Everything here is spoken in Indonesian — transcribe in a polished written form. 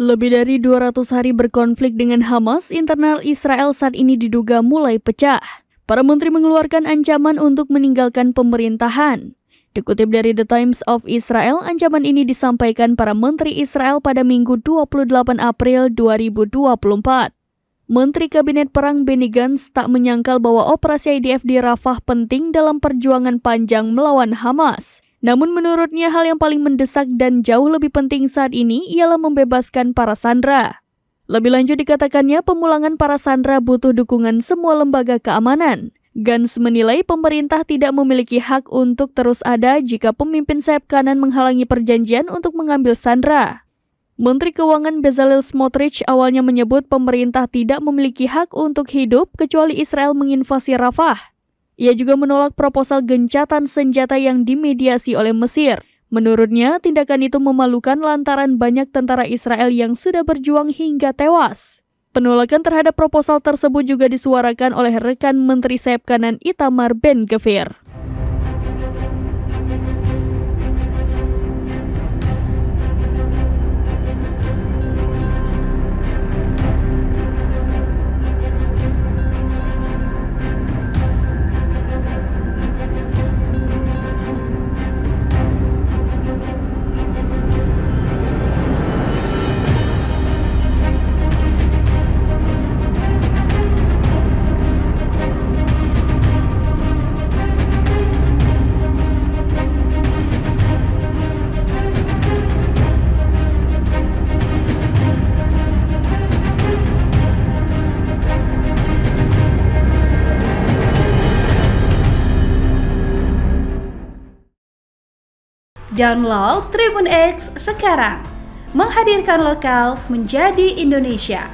Lebih dari 200 hari berkonflik dengan Hamas, internal Israel saat ini diduga mulai pecah. Para menteri mengeluarkan ancaman untuk meninggalkan pemerintahan. Dikutip dari The Times of Israel, ancaman ini disampaikan para menteri Israel pada Minggu 28 April 2024. Menteri Kabinet Perang Benny Gantz tak menyangkal bahwa operasi IDF di Rafah penting dalam perjuangan panjang melawan Hamas. Namun menurutnya hal yang paling mendesak dan jauh lebih penting saat ini ialah membebaskan para sandera. Lebih lanjut dikatakannya pemulangan para sandera butuh dukungan semua lembaga keamanan. Gantz menilai pemerintah tidak memiliki hak untuk terus ada jika pemimpin sayap kanan menghalangi perjanjian untuk mengambil sandera. Menteri Keuangan Bezalel Smotrich awalnya menyebut pemerintah tidak memiliki hak untuk hidup kecuali Israel menginvasi Rafah. Ia juga menolak proposal gencatan senjata yang dimediasi oleh Mesir. Menurutnya, tindakan itu memalukan lantaran banyak tentara Israel yang sudah berjuang hingga tewas. Penolakan terhadap proposal tersebut juga disuarakan oleh rekan Menteri Sayap Kanan Itamar Ben-Gvir. Download Tribun X sekarang, menghadirkan lokal menjadi Indonesia.